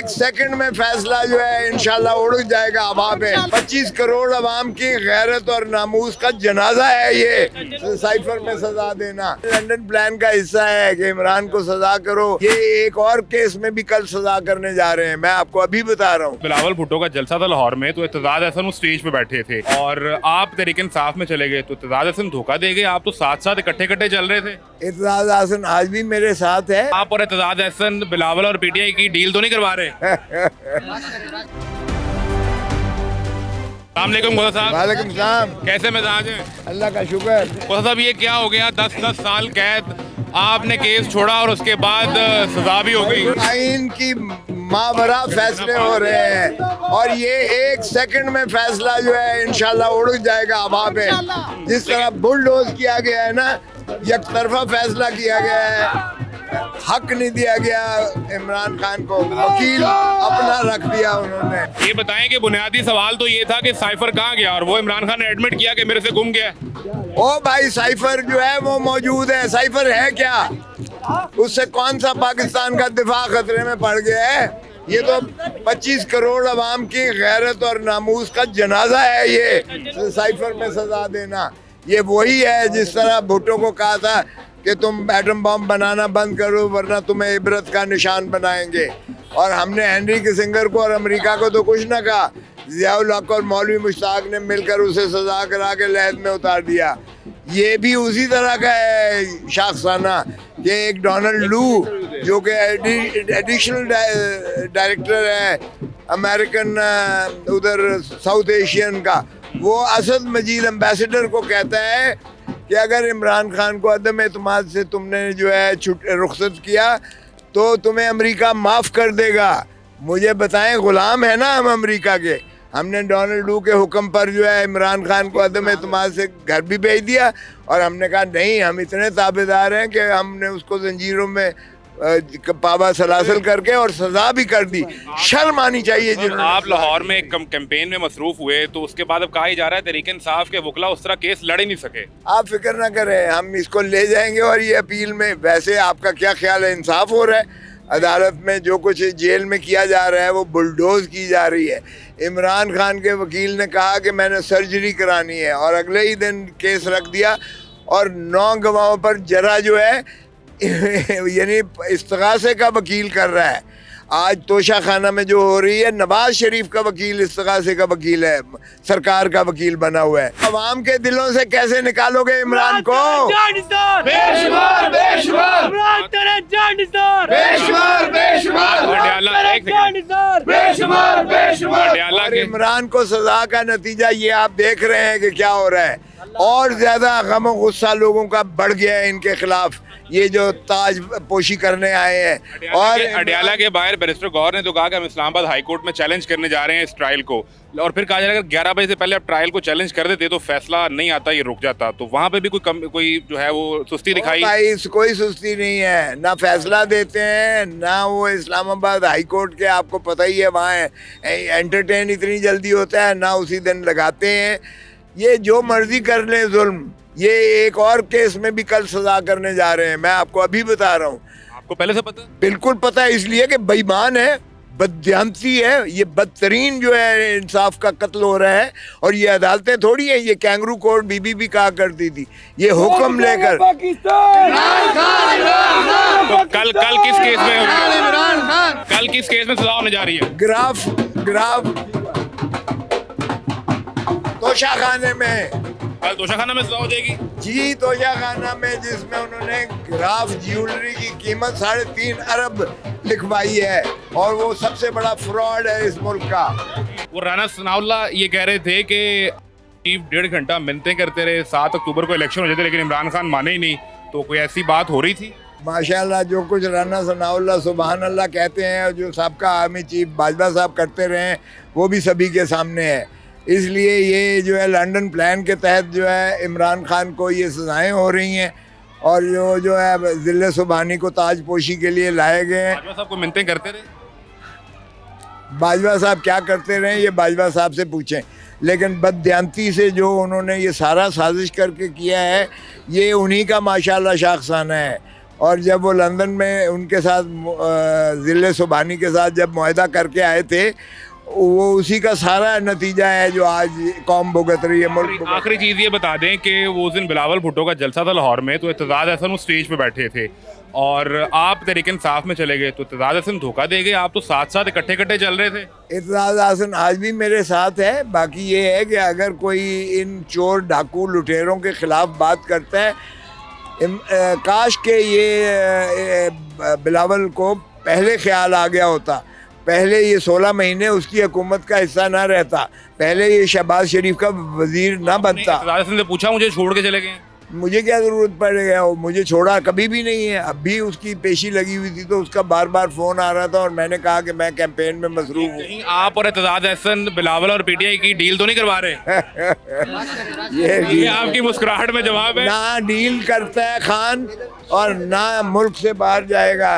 एक सेकंड में फैसला जो है इंशाल्लाह उड़ जाएगा हवा पे। 25 करोड़ अवाम की गैरत और नामूस का जनाजा है ये साइफर में सजा देना। लंदन प्लान का हिस्सा है कि इमरान को सजा करो। ये एक और केस में भी कल सजा करने जा रहे हैं, मैं आपको अभी बता रहा हूँ। बिलावल भुट्टो का जलसा था लाहौर में, तो इत्तेजाज हसन उस स्टेज पे बैठे थे और आप तहरीक इंसाफ में चले गए, तो इत्तेजाज हसन धोखा दे गए। आप तो साथ साथ इकट्ठे चल रहे थे। इत्तेजाज हसन आज भी मेरे साथ है। आप और इत्तेजाज हसन बिलावल और पीटीआई की डील तो नहीं करवा रहे? अस्सलामुअलैकुम खुदा साहब। वालेकुम सलाम। कैसे मिजाज हैं? अल्लाह का शुक्र। खुदा साहब ये क्या हो गया? 10 साल कैद, आपने केस छोड़ा और उसके बाद सजा भी हो गई। आइन की मावरा फैसले हो रहे हैं और ये एक सेकंड में फैसला जो है इंशाल्लाह उड़ जाएगा हवा पे। जिस तरह बुलडोज किया गया है ना, एक तरफा फैसला किया गया है, हक नहीं दिया गया इमरान खान को, वकील अपना रख दिया उन्होंने। ये बताएं कि बुनियादी सवाल तो ये था कि साइफर कहाँ गया, और वो इमरान खान ने एडमिट किया कि मेरे से गुम गया। ओ भाई, साइफर जो है वो मौजूद है। साइफर है क्या? उससे कौन सा पाकिस्तान का दिफा खतरे में पड़ गया है? ये तो 25 करोड़ अवाम की गैरत और नामूस का जनाजा है ये साइफर में सजा देना। ये वही है जिस तरह भुट्टो को कहा था कि तुम एटम बम बनाना बंद करो वरना तुम्हें इबरत का निशान बनाएंगे, और हमने हेनरी किसिंगर को और अमेरिका को तो कुछ ना कहा। ज़ियाउल हक और मौलवी मुश्ताक ने मिलकर उसे सजा करा के लहद में उतार दिया। ये भी उसी तरह का है शाखसाना कि एक डोनाल्ड लू जो कि एडिशनल डायरेक्टर है अमेरिकन उधर साउथ एशियन का, वो असद मजीद एम्बेसडर को कहता है कि अगर इमरान खान को अदम एतमाद से तुमने जो है रुखसत किया तो तुम्हें अमेरिका माफ़ कर देगा। मुझे बताएं, गुलाम है ना हम अमेरिका के। हमने डोनाल्ड लू के हुक्म पर जो है इमरान खान को अदम एतमाद से घर भी भेज दिया, और हमने कहा नहीं, हम इतने ताबेदार हैं कि हमने उसको जंजीरों में पाबा सलासल करके और सजा भी कर दी। शर्म आनी चाहिए जिन्होंने। आप लाहौर में एक कैंपेन में मसरूफ हुए, तो उसके बाद अब कहा ही जा रहा है तहरीक इंसाफ के वकला उस तरह केस लड़ ही नहीं सके। आप फिक्र ना करें, हम इसको ले जाएंगे। और ये अपील में वैसे आपका क्या ख्याल है? इंसाफ हो रहा है अदालत में? जो कुछ जेल में किया जा रहा है वो बुलडोज की जा रही है। इमरान खान के वकील ने कहा कि मैंने सर्जरी करानी है, और अगले ही दिन केस रख दिया, और 9 गवाहों पर जरा जो है यानी इस्तिगासे का वकील कर रहा है। आज तोशा खाना में जो हो रही है, नवाज शरीफ का वकील इस्तिगासे का वकील है, सरकार का वकील बना हुआ है। अवाम के दिलों से कैसे निकालोगे इमरान को? बेशुमार बेशुमार बेशुमार बेशुमार बेशुमार। और इमरान को सजा का नतीजा ये आप देख रहे हैं कि क्या हो रहा है। और ज्यादा गम और गुस्सा लोगों का बढ़ गया है इनके खिलाफ, ये जो ताज पोशी करने आए हैं। और अडयाला के बाहर बैरिस्टर गौर ने तो कहा कि हम इस्लामाबाद हाई कोर्ट में चैलेंज करने जा रहे हैं इस ट्रायल को, और फिर कहा जा रहा है अगर 11 बजे से पहले आप ट्रायल को चैलेंज कर देते तो फैसला नहीं आता, ये रुक जाता। तो वहाँ पे भी कोई जो है वो सुस्ती दिखाई? भाई, कोई सुस्ती नहीं है, ना फैसला देते हैं ना वो इस्लामाबाद हाई कोर्ट के, आपको पता ही है वहाँ एंटरटेन इतनी जल्दी होता है, ना उसी दिन लगाते हैं। ये जो मर्जी कर ले जुल्म। ये एक और केस में भी कल सजा करने जा रहे हैं, मैं आपको अभी बता रहा हूँ। आपको पहले से पता? बिल्कुल पता है, इसलिए कि बेईमान है, बदयांती है, ये बदतरीन जो है इंसाफ का कत्ल हो रहा है। और ये अदालतें थोड़ी है, ये कैंगरू कोर्ट बीबी भी कहा करती थी, ये हुक्म लेकर। तो कल किस केस में कल किस केस में सजा होने जा रही है? ग्राफ तोशा खाने में, कल तोशा खाना में सजा हो जाएगी जी, तोशा खाना में, जिसमें उन्होंने ग्राफ ज्वेलरी की कीमत 3.5 अरब लिखवाई है, और वो सबसे बड़ा फ्रॉड है इस मुल्क का। वो राना सनाउल्लाह ये कह रहे थे कि चीफ 1.5 घंटा मिन्नतें करते रहे, 7 अक्टूबर को इलेक्शन हो जाते, लेकिन इमरान खान माने ही नहीं। तो कोई ऐसी बात हो रही थी? माशाल्लाह, जो कुछ राना सनाउल्लाह सुबहान अल्लाह कहते हैं, और जो सबका आर्मी चीफ बाजवा साहब करते रहे हैं, वो भी सभी के सामने है। इसलिए ये जो है लंदन प्लान के तहत जो है इमरान खान को ये सजाएं हो रही हैं, और जो है जिले सुबहानी को ताजपोशी के लिए लाए गए हैं। बाजवा साहब को मिन्नतें करते रहे? बाजवा साहब क्या करते रहे ये बाजवा साहब से पूछें, लेकिन बदयांती से जो उन्होंने ये सारा साजिश करके किया है, ये उन्हीं का माशाल्लाह शाखसाना है। और जब वो लंदन में उनके साथ ज़िले सुबहानी के साथ जब मुआहदा करके आए थे, वो उसी का सारा नतीजा है जो आज कौम भुगत रही है, मुल्क भुगत। आखिरी चीज़ ये बता दें कि वो उस दिन बिलावल भुट्टो का जलसा था लाहौर में, तो इत्तेज़ाद हसन उस स्टेज पे बैठे थे और आप तहरीक इंसाफ में चले गए, तो इत्तेज़ाद हसन धोखा दे गए? आप तो साथ साथ इकट्ठे चल रहे थे। इत्तेज़ाद हसन आज भी मेरे साथ है। बाकी ये है कि अगर कोई इन चोर डाकू लुटेरों के ख़िलाफ़ बात करता है, काश के ये बिलावल को पहले ख्याल आ गया होता, पहले ये 16 महीने उसकी हुकूमत का हिस्सा ना रहता, पहले ये शहबाज शरीफ का वजीर ना बनता। इत्तेज़ाद हसन से पूछा, मुझे छोड़ के चले गए? मुझे क्या ज़रूरत पड़ गया, वो मुझे छोड़ा कभी भी नहीं है। अब भी उसकी पेशी लगी हुई थी तो उसका बार बार फ़ोन आ रहा था और मैंने कहा कि मैं कैंपेन में मसरूफ़ हूँ। कहीं आप और इत्तेज़ाद हसन बिलावल और पीटीआई की डील तो नहीं करवा रहे? ये आपकी मुस्कुराहट में जवाब है। ना डील करता है खान और ना मुल्क से बाहर जाएगा।